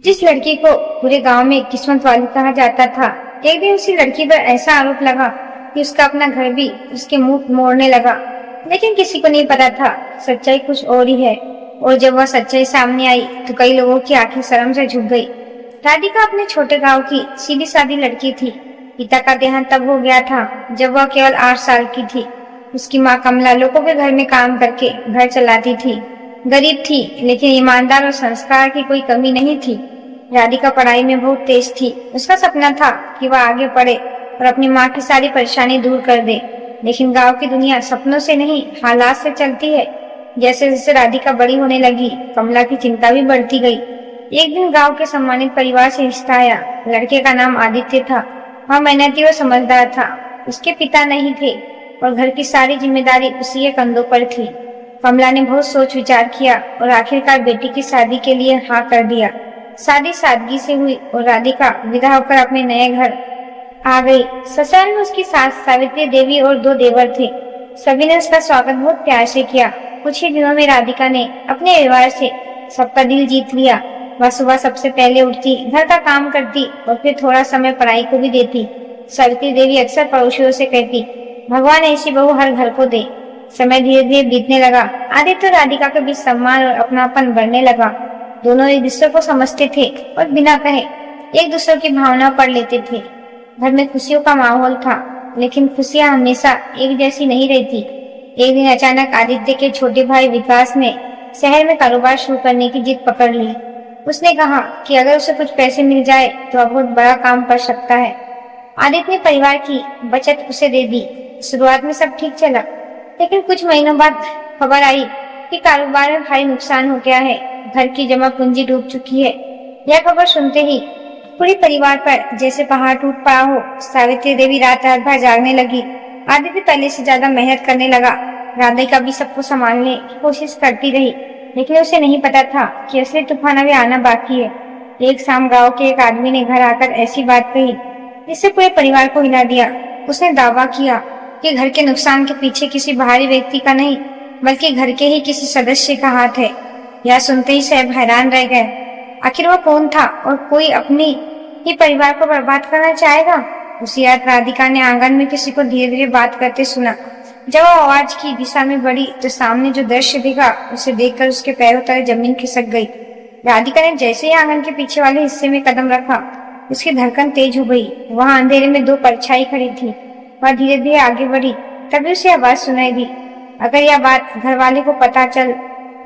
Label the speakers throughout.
Speaker 1: जिस लड़की को पूरे गांव में किस्मत वाली कहा जाता था, एक दिन उसी लड़की पर ऐसा आरोप लगा कि उसका अपना घर भी उसके मुंह मोड़ने लगा। लेकिन किसी को नहीं पता था सच्चाई कुछ और ही है। और जब वह सच्चाई सामने आई तो कई लोगों की आंखें शर्म से झुक गई। राधिका अपने छोटे गांव की सीधी सादी लड़की थी। पिता का देहांत तब हो गया था जब वह केवल 8 साल की थी। उसकी माँ कमला लोगों के घर में काम करके घर चलाती थी। गरीब थी लेकिन ईमानदार और संस्कार की कोई कमी नहीं थी। राधिका पढ़ाई में बहुत तेज थी। उसका सपना था कि वह आगे पढ़े और अपनी माँ की सारी परेशानी दूर कर दे। लेकिन गांव की दुनिया सपनों से नहीं हालात से चलती है। जैसे जैसे राधिका बड़ी होने लगी, कमला की चिंता भी बढ़ती गई। एक दिन गांव के सम्मानित परिवार से रिश्ता आया। लड़के का नाम आदित्य था। वह मेहनती और समझदार था। उसके पिता नहीं थे और घर की सारी जिम्मेदारी उसी के कंधों पर थी। कमला ने बहुत सोच विचार किया और आखिरकार बेटी की शादी के लिए हाँ कर दिया। शादी सादगी से हुई और राधिका विदा होकर अपने नए घर आ गई। ससुराल में उसकी सास सावित्री देवी और 2 देवर थे। सभी ने उसका स्वागत बहुत प्यार से किया। कुछ ही दिनों में राधिका ने अपने व्यवहार से सबका दिल जीत लिया। वह सुबह सबसे पहले उठती, घर का काम करती और फिर थोड़ा समय पढ़ाई को भी देती। सावित्री देवी अक्सर पड़ोसियों से कहती, भगवान ऐसी बहू हर घर को दे। समय धीरे धीरे बीतने लगा। आदित्य और राधिका के बीच सम्मान और अपनापन बढ़ने लगा। दोनों एक दूसरे को समझते थे और बिना कहे एक दूसरे की भावना पढ़ लेते थे। घर में खुशियों का माहौल था, लेकिन खुशियां हमेशा एक जैसी नहीं रहती। एक दिन अचानक आदित्य के छोटे भाई विकास ने शहर में कारोबार शुरू करने की जिद पकड़ ली। उसने कहा कि अगर उसे कुछ पैसे मिल जाए तो वह बहुत बड़ा काम कर सकता है। आदित्य ने परिवार की बचत उसे दे दी। शुरुआत में सब ठीक चला, लेकिन कुछ महीनों बाद खबर आई कि कारोबार में भारी नुकसान हो गया है। घर की जमा पूंजी डूब चुकी है। यह खबर सुनते ही पूरे परिवार पर जैसे पहाड़ टूट पड़ा हो। सावित्री देवी रात रात भर जागने लगी। आदित्य पहले से ज्यादा मेहनत करने लगा। राधिका भी सबको संभालने की कोशिश करती रही, लेकिन उसे नहीं पता था कि असली तूफान अभी आना बाकी है। एक शाम गांव के एक आदमी ने घर आकर ऐसी बात कही जिससे पूरे परिवार को हिला दिया। उसने दावा किया कि घर के नुकसान के पीछे किसी बाहरी व्यक्ति का नहीं, बल्कि घर के ही किसी सदस्य का हाथ है। यह सुनते ही सब हैरान रह गए। आखिर वो कौन था और कोई अपनी ही परिवार को बर्बाद करना चाहेगा? उसी रात राधिका ने आंगन में किसी को धीरे धीरे बात करते सुना। जब वो आवाज की दिशा में बढ़ी तो सामने जो दृश्य दिखा उसे देखकर उसके पैरों तले जमीन खिसक गई। राधिका ने जैसे ही आंगन के पीछे वाले हिस्से में कदम रखा, उसकी धड़कन तेज हो गई। वहां अंधेरे में 2 परछाई खड़ी थी। वह धीरे धीरे आगे बढ़ी, तभी उसे आवाज सुनाई दी। अगर यह बात घर वाले को पता चल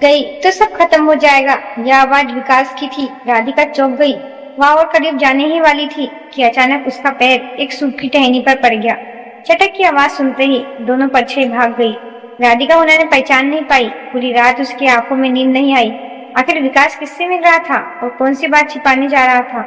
Speaker 1: गई तो सब खत्म हो जाएगा। यह आवाज विकास की थी। राधिका चौंक गई। वह और करीब जाने ही वाली थी कि अचानक उसका पैर एक सूखी टहनी पर पड़ गया। चटक की आवाज सुनते ही दोनों परछाई भाग गई। राधिका उन्हें पहचान नहीं पाई। पूरी रात उसकी आंखों में नींद नहीं आई। आखिर विकास किससे मिल रहा था और कौन सी बात छिपाने जा रहा था?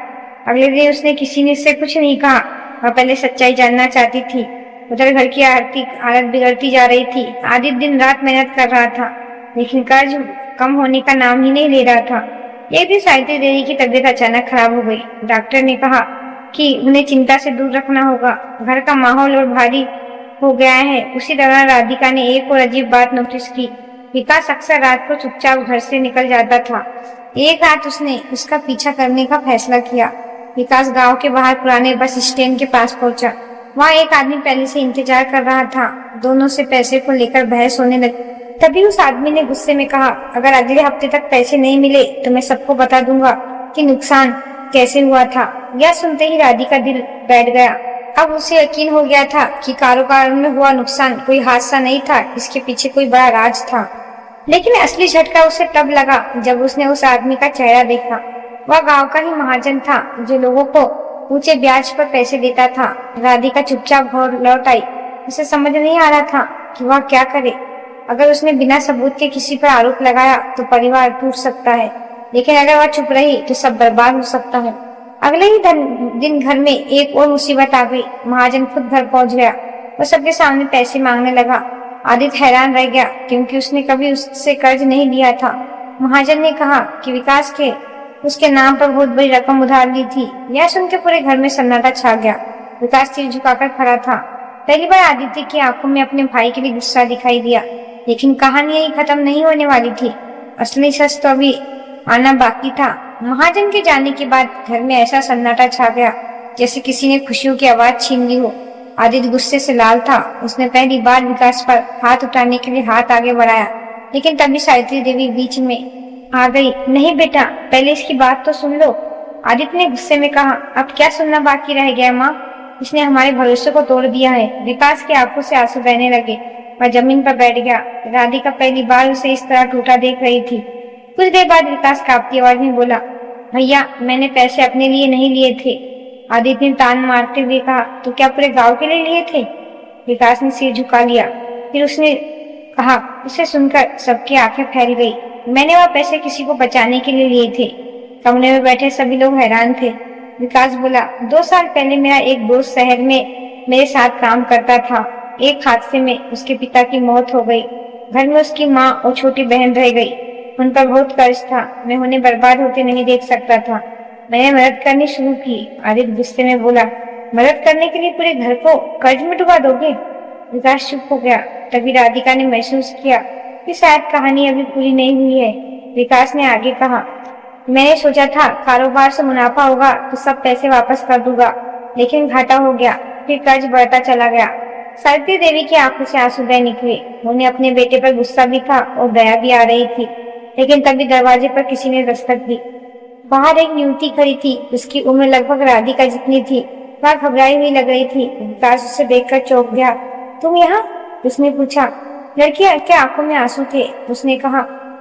Speaker 1: अगले दिन उसने किसी ने से कुछ नहीं कहा। वह पहले सच्चाई जानना चाहती थी। उधर घर की आर्थिक हालत बिगड़ती जा रही थी। आदित्य दिन रात मेहनत कर रहा था, लेकिन कर्ज कम होने का नाम ही नहीं ले रहा था। एक दिन सावित्री देवी की तबीयत अचानक खराब हो गई। डॉक्टर ने कहा कि उन्हें चिंता से दूर रखना होगा। घर का माहौल और भारी हो गया है। उसी दौरान राधिका ने एक और अजीब बात नोटिस की। विकास अक्सर रात को चुपचाप घर से निकल जाता था। एक रात उसने उसका पीछा करने का फैसला किया। विकास गांव के बाहर पुराने बस स्टैंड के पास पहुंचा। वहाँ एक आदमी पहले से इंतजार कर रहा था। दोनों से पैसे को लेकर बहस होने लगी। तभी उस आदमी ने गुस्से में कहा, अगर अगले हफ्ते तक पैसे नहीं मिले तो मैं सबको बता दूंगा कि नुकसान कैसे हुआ था। यह सुनते ही राधिका का दिल बैठ गया। अब उसे यकीन हो गया था कि कारोबार में हुआ नुकसान कोई हादसा नहीं था, इसके पीछे कोई बड़ा राज था। लेकिन असली झटका उसे तब लगा जब उसने उस आदमी का चेहरा देखा। वह गांव का ही महाजन था जो लोगों को ऊंचे ब्याज पर पैसे देता था। राधिका चुपचाप घर लौट आई। उसे समझ नहीं आ रहा था कि वह क्या करे। अगर उसने बिना सबूत के किसी पर आरोप लगाया तो परिवार टूट सकता है, लेकिन अगर वह चुप रही तो सब बर्बाद हो सकता है। अगले ही दिन घर में एक और मुसीबत आ गई। महाजन खुद घर पहुंच गया। वो सबके सामने पैसे मांगने लगा। आदित्य हैरान रह गया क्योंकि उसने कभी उससे कर्ज नहीं लिया था। महाजन ने कहा कि विकास के उसके नाम पर बहुत बड़ी रकम उधार ली थी। यह सुनकर पूरे घर में सन्नाटा छा गया। विकास सिर झुकाकर खड़ा था। पहली बार आदित्य की आंखों में अपने भाई के लिए गुस्सा दिखाई दिया। लेकिन कहानी यही खत्म नहीं होने वाली थी। असली सच तो अभी आना बाकी था। महाजन के जाने के बाद घर में ऐसा सन्नाटा छा गया जैसे किसी ने खुशियों की आवाज छीन ली हो। आदित्य गुस्से से लाल था। उसने पहली बार विकास पर हाथ उठाने के लिए हाथ आगे बढ़ाया, लेकिन तभी सावित्री देवी बीच में आ गई। नहीं बेटा, पहले इसकी बात तो सुन लो। आदित्य ने गुस्से में कहा, अब क्या सुनना बाकी रह गया माँ? इसने हमारे भरोसे को तोड़ दिया है। विकास की आंखों से आंसू बहने लगे। वह जमीन पर बैठ गया। राधिका पहली बार उसे इस तरह टूटा देख रही थी। कुछ देर बाद विकास कांपती आवाज में बोला, भैया मैंने पैसे अपने लिए नहीं लिए थे। आदित्य ने तान मारते हुए कहा, तो क्या पूरे गांव के लिए लिए थे? विकास ने सिर झुका लिया। फिर उसने कहा, उसे सुनकर सबकी आंखें फैल गई। मैंने वह पैसे किसी को बचाने के लिए लिए थे। कमरे में बैठे सभी लोग हैरान थे। विकास बोला, 2 साल पहले मेरा एक दोस्त शहर में मेरे साथ काम करता था। एक हादसे में उसके पिता की मौत हो गई। घर में उसकी माँ और छोटी बहन रह गई। उन पर बहुत कर्ज था। मैं उन्हें बर्बाद होते नहीं देख सकता था। मैंने मदद करनी शुरू की। आदित्य गुस्से में बोला, मदद करने के लिए पूरे घर को कर्ज में डुबा दोगे? विकास चुप हो गया। तभी राधिका ने महसूस किया कि शायद कहानी अभी पूरी नहीं हुई है। विकास ने आगे कहा, मैंने सोचा था कारोबार से मुनाफा होगा तो सब पैसे वापस कर दूंगा, लेकिन घाटा हो गया। फिर कर्ज बढ़ता चला गया। सावित्री देवी की आंखों से आंसू बह निकले। उन्हें अपने बेटे पर गुस्सा भी था और दया भी आ रही थी। लेकिन तभी दरवाजे पर किसी ने दस्तक दी। बाहर एक युवती खड़ी थी। उसकी उम्र लगभग राधिका जितनी थी। वह घबराई हुई लग रही थी। विकास उसे देखकर चौंक गया। तुम यहाँ? उसने पूछा। लड़की के आंखों में आंसू थे। उसने कहा,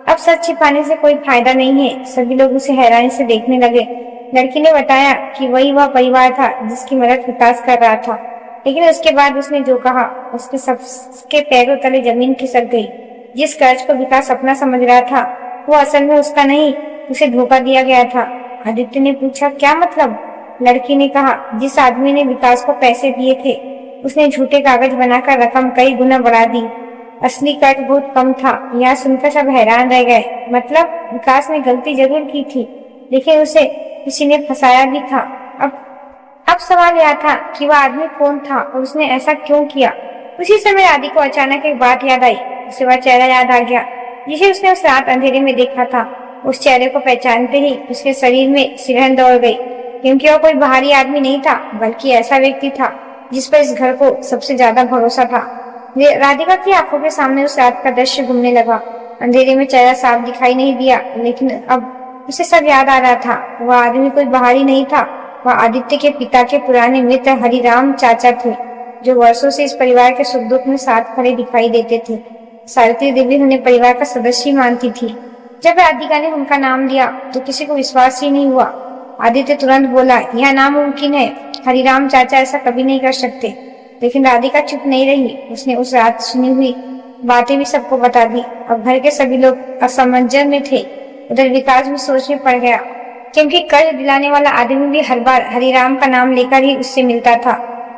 Speaker 1: अब सच छिपाने से कोई फायदा नहीं है। सभी लोग उसे हैरानी से देखने लगे। लड़की ने बताया कि वही वह परिवार था जिसकी मदद विकास कर रहा था। लेकिन उसके बाद उसने जो कहा, उसके सबके पैरों तले जमीन खिसक गई। जिस कर्ज को विकास अपना समझ रहा था, वो असल में उसका नहीं, उसे धोखा दिया गया था। आदित्य ने पूछा, क्या मतलब? लड़की ने कहा, जिस आदमी ने विकास को पैसे दिए थे, उसने झूठे कागज बनाकर रकम कई गुना बढ़ा दी। असली कर्ज बहुत कम था। यह सुनकर सब हैरान रह गए। मतलब विकास ने गलती जरूर की थी, लेकिन उसे किसी ने फंसाया भी था। अब सवाल यह था कि वह आदमी कौन था और उसने ऐसा क्यों किया। उसी समय राधी को अचानक एक बात याद आई। उसे वह चेहरा याद आ गया जिसे उसने उस रात अंधेरे में देखा था। उस चेहरे को पहचानते ही उसके शरीर में सिरहन दौड़ गई, क्योंकि वह कोई बाहरी आदमी नहीं था, बल्कि ऐसा व्यक्ति था जिस पर इस घर को सबसे ज्यादा भरोसा था। राधिका की आंखों के सामने उस रात का दृश्य घूमने लगा। अंधेरे में चेहरा साफ दिखाई नहीं दिया, लेकिन अब उसे सब याद आ रहा था। वह आदमी कोई बाहरी नहीं था। वह आदित्य के पिता के पुराने मित्र हरिराम चाचा थे, जो वर्षों से इस परिवार के सुख दुख में साथ खड़े दिखाई देते थे। सावित्री देवी उन्हें परिवार का सदस्य ही मानती थी। जब राधिका ने उनका नाम लिया तो किसी को विश्वास ही नहीं हुआ। आदित्य तुरंत बोला, यह नामुमकिन है। हरिराम चाचा ऐसा कभी नहीं कर सकते। लेकिन राधिका चुप नहीं रही। उसने उस रात सुनी हुई बातें भी सबको बता दी। अब घर के सभी लोग असमंजस में थे। उधर विकास भी सोच में पड़ गया, क्योंकि कर्ज दिलाने वाला आदमी भी हर बार हरिराम का नाम लेकर ही उससे मिलता था।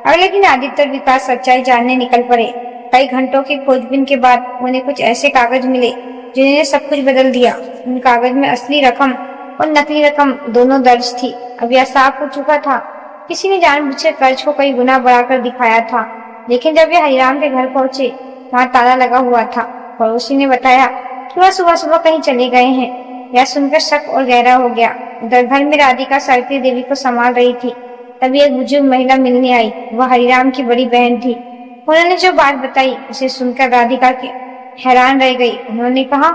Speaker 1: अगले दिन आदित्य और विकास सच्चाई जानने निकल पड़े। कई घंटों की खोजबीन के बाद उन्हें कुछ ऐसे कागज मिले जिन्होंने सब कुछ बदल दिया। उन कागज में असली रकम और नकली रकम दोनों दर्ज थी। अब यह साफ हो चुका था, किसी ने जानबूझकर कर्ज को कई गुना बढ़ाकर दिखाया था। लेकिन जब वे हरिराम के घर पहुंचे, वहाँ ताला लगा हुआ था। पड़ोसी ने बताया कि वह सुबह सुबह कहीं चले गए हैं। यह सुनकर शक और गहरा हो गया। उधर घर में राधिका सावित्री देवी को संभाल रही थी। तभी एक बुजुर्ग महिला मिलने आई। वह हरिराम की बड़ी बहन थी। उन्होंने जो बात बताई उसे सुनकर राधिका के हैरान रह गई। उन्होंने कहा,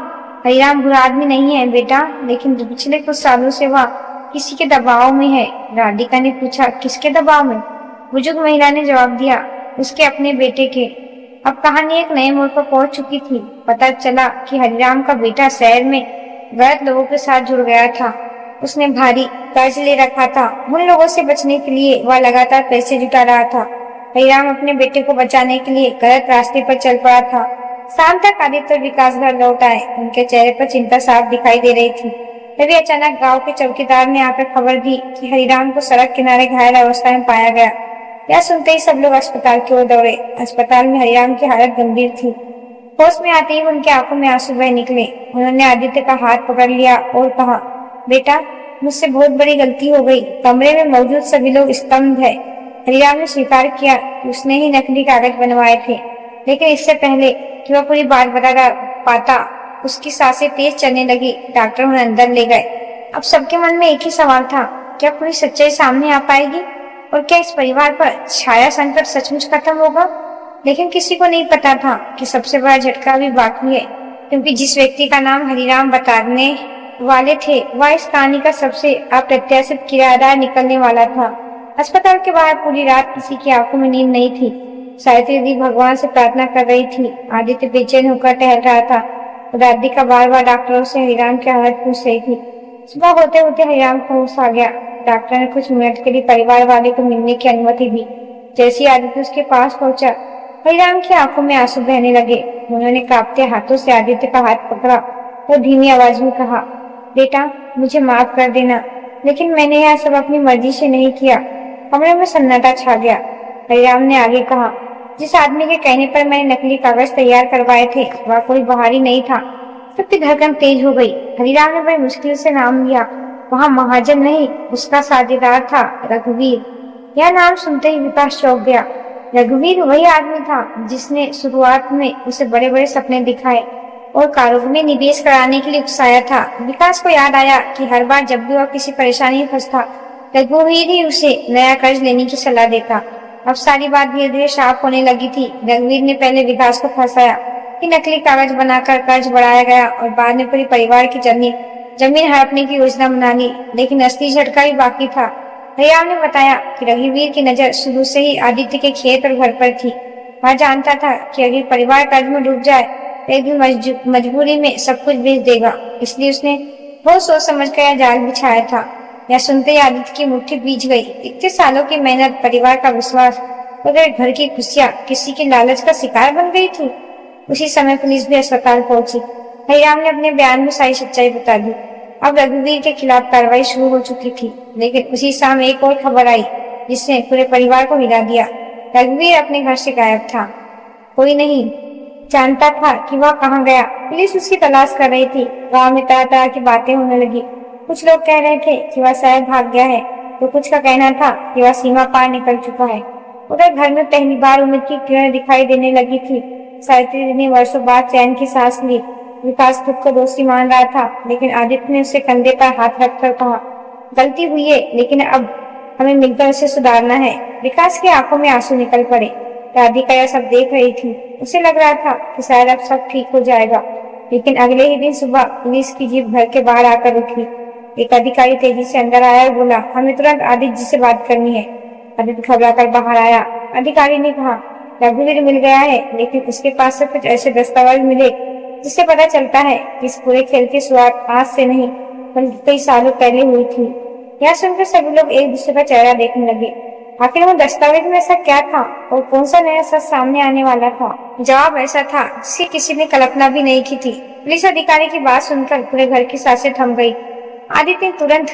Speaker 1: हरिराम बुरा आदमी नहीं है बेटा, लेकिन पिछले कुछ सालों से वह किसी के दबाव में है। राधिका ने पूछा, किसके दबाव में? बुजुर्ग महिला ने जवाब दिया, उसके अपने बेटे के। अब कहानी एक नए मोड़ पर पहुंच चुकी थी। पता चला कि हरिराम का बेटा शहर में गलत लोगों के साथ जुड़ गया था। उसने भारी कर्ज ले रखा था। उन लोगों से बचने के लिए वह लगातार पैसे जुटा रहा था। हरिराम अपने बेटे को बचाने के लिए गलत रास्ते पर चल पड़ा था। शाम तक आदित्य और विकास घर लौट आए। उनके चेहरे पर चिंता साफ दिखाई दे रही थी। तभी अचानक गांव के चौकीदार ने आकर खबर दी कि हरिराम को सड़क किनारे घायल अवस्था में पाया गया। यह सुनते ही सब लोग अस्पताल की ओर दौड़े। अस्पताल में हरिराम की हालत गंभीर थी। होश में आते ही उनकी आंखों में आंसू बह निकले। उन्होंने आदित्य का हाथ पकड़ लिया और कहा, बेटा मुझसे बहुत बड़ी गलती हो गई। कमरे में मौजूद सभी लोग स्तब्ध है। हरिराम ने स्वीकार किया कि उसने ही नकली कागज बनवाए थे, लेकिन इससे पहले कि वह पूरी बात बता पाता, उसकी सांसें तेज चलने लगी। डॉक्टर उन्हें अंदर ले गए। अब सबके मन में एक ही सवाल था, क्या पूरी सच्चाई सामने आ पाएगी और क्या इस परिवार पर छाया संकट सचमुच खत्म होगा। लेकिन किसी को नहीं पता था कि सबसे बड़ा झटका भी बाकी है, क्योंकि जिस व्यक्ति का नाम हरिराम बताने वाले थे वह इस कहानी का सबसे अप्रत्याशित किराएदार निकलने वाला था। अस्पताल के बाहर पूरी रात किसी की आंखों में नींद नहीं थी। सावित्री दीदी भगवान से प्रार्थना कर रही थी। आदित्य बेचैन होकर टहल रहा था। राधिका बार बार डॉक्टरों से हरिराम की हालत पूछ रही थी। सुबह होते होते हरिराम को होश आ गया। डॉक्टर ने कुछ मिनट के लिए परिवार वाले को मिलने की अनुमति दी। जैसे ही आदित्य उसके पास पहुंचा, हरिराम की आंखों में आंसू बहने लगे। उन्होंने कांपते हाथों से आदित्य का हाथ पकड़ा और धीमी आवाज में कहा, बेटा मुझे माफ कर देना, लेकिन मैंने यह सब अपनी मर्जी से नहीं किया। कमरे में सन्नाटा छा गया। हरिराम ने आगे कहा, जिस आदमी के कहने पर मैंने नकली कागज तैयार करवाए थे वह कोई बाहरी नहीं था। सबकी धड़कन तेज हो गई। हरिराम ने बड़ी मुश्किल से नाम लिया। वहाँ महाजन नहीं, उसका साझेदार था रघुवीर। यह नाम सुनते ही विकास चौंक गया। रघुवीर वही आदमी था जिसने शुरुआत में उसे बड़े बड़े सपने दिखाए और कारोबार में निवेश कराने के लिए उकसाया था। विकास को याद आया कि हर बार जब भी वह किसी परेशानी में फंसता, रघुवीर ही उसे नया कर्ज लेने की सलाह देता। अब सारी बात धीरे धीरे साफ होने लगी थी। रघुवीर ने पहले विकास को फंसाया कि नकली कागज बनाकर कर्ज बढ़ाया गया और बाद में पूरे परिवार की जमीन हड़पने की योजना बना ली। लेकिन असली झटका भी बाकी था। हरिराम ने बताया कि रघुवीर की नजर शुरू से ही आदित्य के खेत और घर पर थी। वह जानता था कि अगर परिवार कर्ज में डूब जाए तो एक दिन मजबूरी में सब कुछ बेच देगा। इसलिए उसने बहुत सोच समझ कर यह जाल बिछाया था। यह सुनते ही आदित्य की मुट्ठी भीज गई। इतने सालों की मेहनत, परिवार का विश्वास और घर की खुशियां किसी के लालच का शिकार बन गई थी। उसी समय पुलिस भी अस्पताल पहुंची। हरिराम ने अपने बयान में सारी सच्चाई बता दी। अब रघुवीर के खिलाफ कार्रवाई शुरू हो चुकी थी। लेकिन उसी शाम एक और खबर आई जिसने पूरे परिवार को हिला दिया। रघुवीर अपने घर से गायब था। कोई नहीं जानता था कि वह कहाँ गया। पुलिस उसकी तलाश कर रही थी। गांव में तरह तरह की बातें होने लगी। कुछ लोग कह रहे थे कि वह शायद भाग गया है, तो कुछ का कहना था कि वह सीमा पार निकल चुका है। उधर घर में पहली बार उम्मीद की किरण दिखाई देने लगी थी। सावित्री ने वर्षों बाद चैन की सांस ली। विकास खुद को दोषी मान रहा था, लेकिन आदित्य ने उसके कंधे पर हाथ रखकर कहा, गलती हुई है, लेकिन अब हमें मिलकर उसे सुधारना है। विकास की आंखों में आंसू निकल पड़े। राधिका यह सब देख रही थी। उसे लग रहा था कि शायद अब सब ठीक हो जाएगा। लेकिन अगले ही दिन सुबह पुलिस की जीप घर के बाहर आकर रुकी। एक अधिकारी तेजी से अंदर आया और बोला, हमें तुरंत आदित्य जी से बात करनी है। आदित्य घबराकर बाहर आया। अधिकारी ने कहा, रघुवीर मिल गया है, लेकिन उसके पास से कुछ ऐसे दस्तावेज मिले जिससे पता चलता है कि इस पूरे खेल की शुरुआत आज से नहीं बल्कि कई सालों पहले हुई थी। यह सुनकर सभी लोग एक दूसरे का चेहरा देखने लगे। आखिर वो दस्तावेज में ऐसा क्या था और कौन सा नया सच सामने आने वाला था? जवाब ऐसा था जिसकी किसी ने कल्पना भी नहीं की थी। पुलिस अधिकारी की बात सुनकर पूरे घर की सांसें थम गई। आदित्य ने तुरंत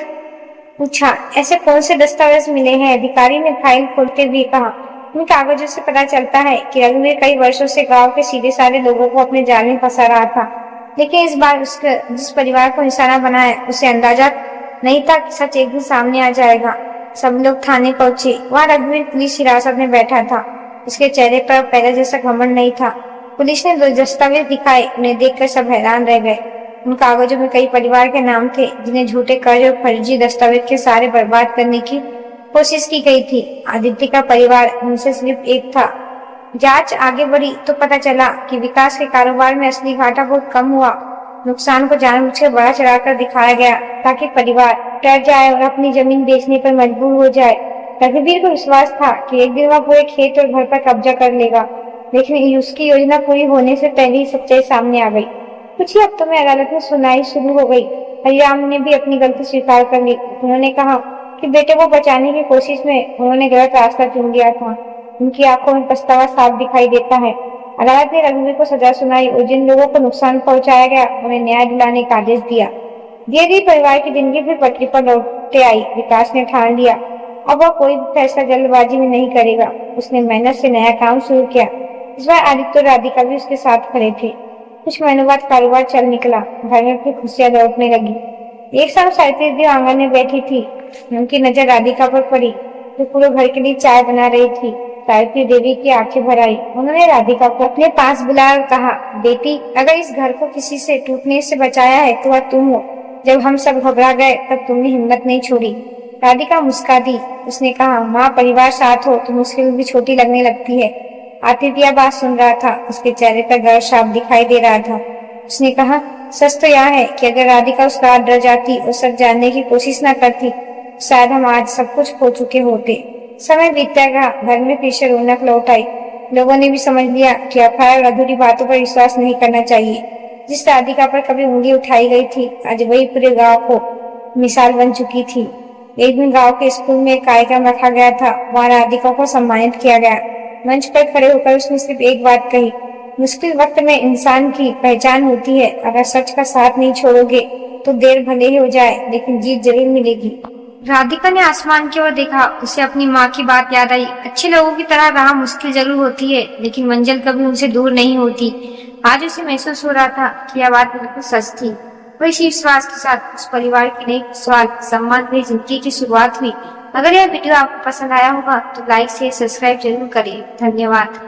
Speaker 1: पूछा, ऐसे कौन से दस्तावेज मिले हैं? अधिकारी ने फाइल खोलते हुए कहा, इन कागजों से पता चलता है कि रघुवीर कई वर्षों से गांव के सीधे साधे लोगों को अपने जाल में फंसा रहा था। लेकिन इस बार उसके जिस परिवार को निशाना बनाया उसे अंदाजा नहीं था कि सच एक दिन सामने आ जाएगा। सब लोग थाने पहुंचे। वहाँ रघुवीर पुलिस हिरासत में बैठा था। उसके चेहरे पर पहले जैसा घमंड नहीं था। पुलिस ने 2 दस्तावेज दिखाए। उन्हें देखकर सब हैरान रह गए। उन कागजों में कई परिवार के नाम थे जिन्हें झूठे कर्ज और फर्जी दस्तावेज के सहारे बर्बाद करने की कोशिश की गई थी। आदित्य का परिवार उनसे सिर्फ एक था। जांच आगे बढ़ी तो पता चला कि विकास के कारोबार में असली घाटा बहुत कम हुआ। नुकसान को जानबूझकर बड़ा चढ़ाकर दिखाया गया ताकि परिवार डर जाए और अपनी जमीन बेचने पर मजबूर हो जाए। रघुवीर को विश्वास था कि एक दिन वह पूरे खेत और घर पर कब्जा कर लेगा, लेकिन उसकी योजना पूरी होने से पहले ही सच्चाई सामने आ गई। कुछ ही हफ्तों में अदालत में सुनवाई शुरू हो गई। हरिराम ने भी अपनी गलती स्वीकार कर ली। उन्होंने कहा कि बेटे को बचाने की कोशिश में उन्होंने गलत रास्ता चुन लिया था। उनकी आंखों में पछतावा साफ दिखाई देता है। अदालत ने रघुवीर को सजा सुनाई और जिन लोगों को नुकसान पहुंचाया गया उन्हें न्याय दिलाने का आदेश दिया। धीरे धीरे परिवार की जिंदगी भी पटरी पर लौटते आई। विकास ने ठान लिया अब वह कोई भी फैसला जल्दबाजी में नहीं करेगा। उसने मेहनत से नया काम शुरू किया। इस बार आदित्य और राधिका भी उसके साथ खड़े थे। कुछ महीनों बाद कारोबार चल निकला। घर में फिर खुशियां लौटने लगी। एक शाम सावित्री देवी आंगन में बैठी थी। उनकी नजर राधिका पर पड़ी जो पूरे घर के लिए चाय बना रही थी। सावित्री देवी की आंखें भर आई। उन्होंने राधिका को अपने पास बुलाया और कहा, बेटी, अगर इस घर को किसी से टूटने से बचाया है तो वह तुम हो। जब हम सब घबरा गए तब तुमने हिम्मत नहीं छोड़ी। राधिका मुस्का दी। उसने कहा, माँ, परिवार साथ हो तो मुश्किल भी छोटी लगने लगती है। आतिथ्य बात सुन रहा था। उसके चेहरे पर गर्व साफ दिखाई दे रहा था। उसने कहा, सच तो यह है कि अगर राधिका उस रात डर जाती और सब जानने की कोशिश न करती, शायद हम आज सब कुछ खो चुके होते। समय बीतता गया। घर में फिर से रौनक लौट आई। लोगों ने भी समझ लिया कि अफवाह और अधूरी बातों पर विश्वास नहीं करना चाहिए। जिस राधिका पर कभी उंगली उठाई गई थी, आज वही पूरे गांव को मिसाल बन चुकी थी। एक दिन गांव के स्कूल में एक कार्यक्रम रखा गया था। वहां राधिका को सम्मानित किया गया। मंच पर खड़े होकर उसने सिर्फ एक बात कही, मुश्किल वक्त में इंसान की पहचान होती है, अगर सच का साथ नहीं छोड़ोगे तो देर भले ही हो जाए लेकिन जीत जरूर मिलेगी। राधिका ने आसमान की ओर देखा। उसे अपनी माँ की बात याद आई। अच्छे लोगों की तरह राह मुश्किल जरूर होती है लेकिन मंजिल कभी उनसे दूर नहीं होती। आज उसे महसूस हो रहा था कि यह बात बिल्कुल सच थी। वही इसी विश्वास के साथ उस परिवार की नई खुशहाल सम्मान भरी जिंदगी की शुरुआत हुई। अगर यह वीडियो आपको पसंद आया होगा तो लाइक शेयर सब्सक्राइब जरूर करें। धन्यवाद।